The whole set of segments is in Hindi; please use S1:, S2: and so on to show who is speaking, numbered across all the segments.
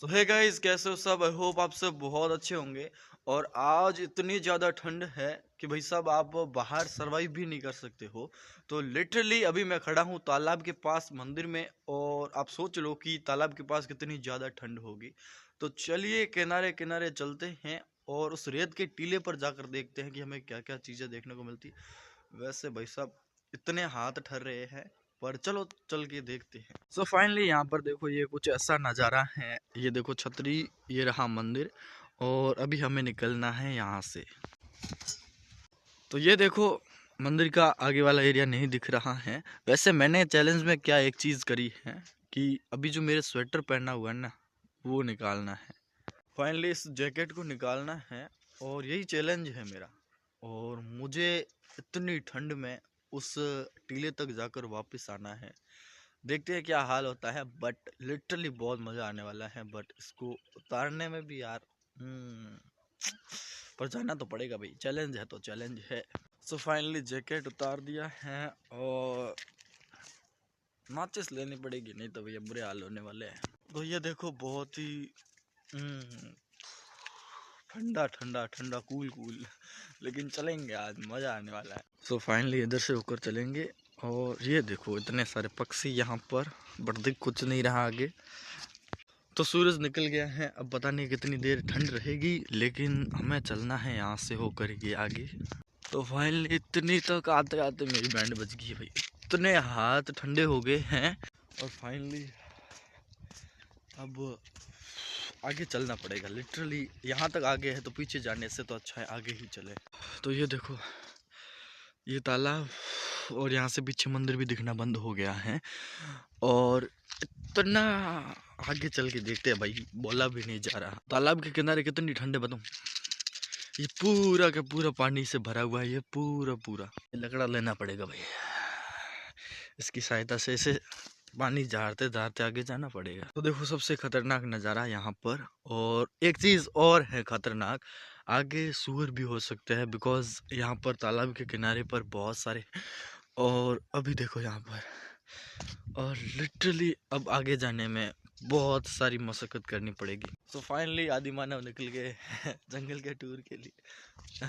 S1: सो हे गाइस, कैसे हो सब? आई होप आप सब बहुत अच्छे होंगे। और आज इतनी ज़्यादा ठंड है कि भाई साहब आप बाहर सरवाइव भी नहीं कर सकते हो। तो लिटरली अभी मैं खड़ा हूँ तालाब के पास मंदिर में, और आप सोच लो कि तालाब के पास कितनी ज़्यादा ठंड होगी। तो चलिए किनारे किनारे चलते हैं और उस रेत के टीले पर जाकर देखते हैं कि हमें क्या क्या चीज़ें देखने को मिलती। वैसे भाई साहब इतने हाथ ठर रहे हैं, पर चलो चल के देखते हैं। सो फाइनली यहाँ पर देखो, ये कुछ ऐसा नज़ारा है। ये देखो छतरी, ये रहा मंदिर, और अभी हमें निकलना है यहाँ से। तो ये देखो, मंदिर का आगे वाला एरिया नहीं दिख रहा है। वैसे मैंने चैलेंज में क्या एक चीज़ करी है कि अभी जो मेरे स्वेटर पहना हुआ है ना, वो निकालना है। फाइनली इस जैकेट को निकालना है, और यही चैलेंज है मेरा। और मुझे इतनी ठंड में उस टीले तक जाकर वापस आना है। देखते हैं क्या हाल होता है, बट लिटरली बहुत मज़ा आने वाला है। बट इसको उतारने में भी यार पर जाना तो पड़ेगा भाई, चैलेंज है तो चैलेंज है। सो फाइनली जैकेट उतार दिया है, और माचिस लेनी पड़ेगी, नहीं तो भैया बुरे हाल होने वाले हैं। तो ये देखो, बहुत ही ठंडा ठंडा ठंडा कूल कूल, लेकिन चलेंगे, आज मज़ा आने वाला है। सो फाइनली इधर से होकर चलेंगे। और ये देखो इतने सारे पक्षी यहाँ पर, बट दिख कुछ नहीं रहा आगे। तो सूरज निकल गया है, अब पता नहीं कितनी देर ठंड रहेगी, लेकिन हमें चलना है यहाँ से होकर के आगे। तो फाइनली इतनी तक आते आते मेरी बैंड बज गई है भाई, इतने हाथ ठंडे हो गए हैं। और फाइनली अब आगे चलना पड़ेगा। लिटरली यहाँ तक आगे है, तो पीछे जाने से तो अच्छा है आगे ही चले। तो ये देखो, ये तालाब, और यहाँ से पीछे मंदिर भी दिखना बंद हो गया है। और इतना आगे चल के देखते हैं भाई, बोला भी नहीं जा रहा। तालाब के किनारे कितनी ठंड है बताऊं। ये पूरा का पूरा पानी से भरा हुआ है, ये पूरा पूरा। लकड़ा लेना पड़ेगा भाई, इसकी सहायता से इसे पानी झाड़ते झाड़ते आगे जाना पड़ेगा। तो देखो सबसे खतरनाक नज़ारा यहाँ पर। और एक चीज़ और है खतरनाक, आगे सुअर भी हो सकते हैं, बिकॉज यहाँ पर तालाब के किनारे पर बहुत सारे। और अभी देखो यहाँ पर, और लिटरली अब आगे जाने में बहुत सारी मशक्कत करनी पड़ेगी। सो फाइनली आदि मानव निकल गए जंगल के टूर के लिए।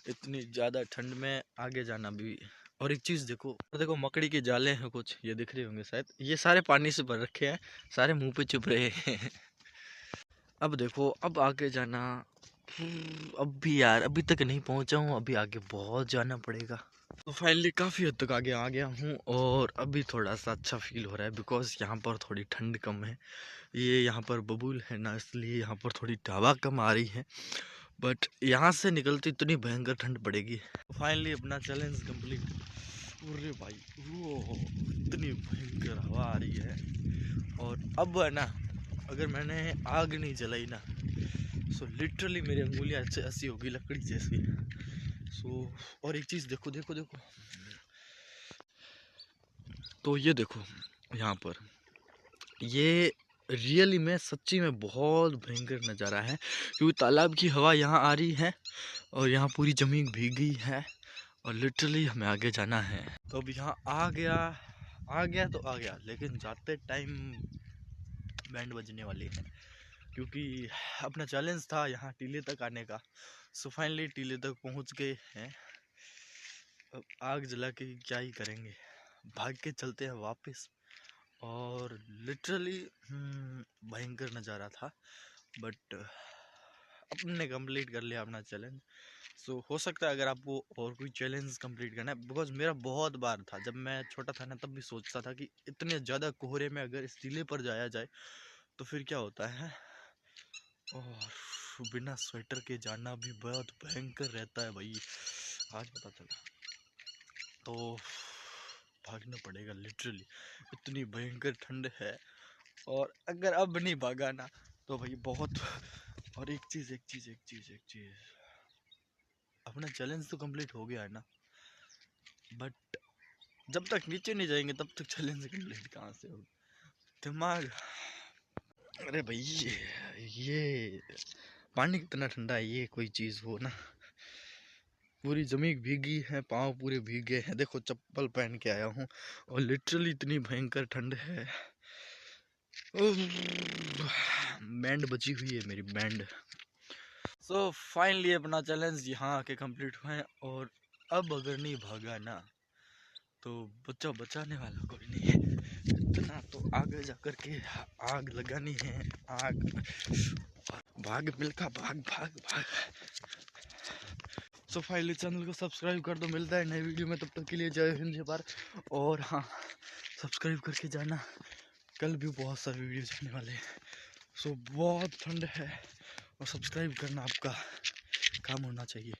S1: इतनी ज़्यादा ठंड में आगे जाना भी। और एक चीज़ देखो, देखो मकड़ी के जाले हैं कुछ, ये दिख रहे होंगे शायद, ये सारे पानी से भर रखे हैं, सारे मुंह पे चुप रहे हैं। अब देखो, अब आगे जाना। अब भी यार अभी तक नहीं पहुंचा हूँ, अभी आगे बहुत जाना पड़ेगा। तो फाइनली काफ़ी हद तक आगे आ गया हूँ, और अभी थोड़ा सा अच्छा फील हो रहा है, बिकॉज यहाँ पर थोड़ी ठंड कम है। ये यहाँ पर बबूल है ना, इसलिए यहाँ पर थोड़ी हवा कम आ रही है। बट यहाँ से निकलती इतनी भयंकर ठंड पड़ेगी। फाइनली अपना चैलेंज कंप्लीट। अरे भाई वो इतनी भयंकर हवा आ रही है। और अब है ना, अगर मैंने आग नहीं जलाई ना, सो लिटरली मेरी अंगुलियाँ ऐसी होगी लकड़ी जैसी। सो और एक चीज़ देखो देखो देखो, तो ये देखो यहाँ पर, ये रियली में सच्ची में बहुत भयंकर नज़ारा है, क्योंकि तालाब की हवा यहाँ आ रही है, और यहाँ पूरी ज़मीन भीग गई है, और लिटरली हमें आगे जाना है। तो अब यहाँ आ गया तो आ गया, लेकिन जाते टाइम बैंड बजने वाली है, क्योंकि अपना चैलेंज था यहाँ टीले तक आने का। सो फाइनली टीले तक पहुँच गए हैं। अब आग जला के क्या ही करेंगे, भाग के चलते हैं वापस। और लिटरली भयंकर नज़ारा था, बट अपने कंप्लीट कर लिया अपना चैलेंज। सो हो सकता है अगर आपको और कोई चैलेंज कंप्लीट करना है, बिकॉज मेरा बहुत बार था, जब मैं छोटा था ना, तब भी सोचता था कि इतने ज़्यादा कोहरे में अगर इस टीले पर जाया जाए तो फिर क्या होता है। और बिना स्वेटर के जाना भी बहुत भयंकर रहता है भाई, आज पता चला। तो भागना पड़ेगा लिटरली, इतनी भयंकर ठंड है। और अगर अब नहीं भागा ना, तो भाई बहुत। और एक चीज़, अपना चैलेंज तो कंप्लीट हो गया है ना, बट जब तक नीचे नहीं जाएंगे तब तक चैलेंज कंप्लीट कहाँ से होगा। दिमाग, अरे भाई ये पानी कितना ठंडा है, ये कोई चीज़ हो ना। पूरी जमीन भीगी है, पाँव पूरे भीग गए हैं, देखो चप्पल पहन के आया हूँ, और लिटरली इतनी भयंकर ठंड है। बैंड बची हुई है मेरी बैंड। सो फाइनली अपना चैलेंज यहाँ आके कंप्लीट हुआ है। और अब अगर नहीं भागा ना तो बचाने वाला कोई नहीं है। इतना तो आगे जाकर के आग लगानी है, आग। भाग मिल्खा भाग भाग भाग। सो फाइनली चैनल को सब्सक्राइब कर दो। मिलता है नई वीडियो में, तब तक के लिए जय हिंद जय भारत। और हाँ, सब्सक्राइब करके जाना, कल भी बहुत सारे वीडियो आने वाले हैं। सो बहुत ठंड है और सब्सक्राइब करना आपका काम होना चाहिए।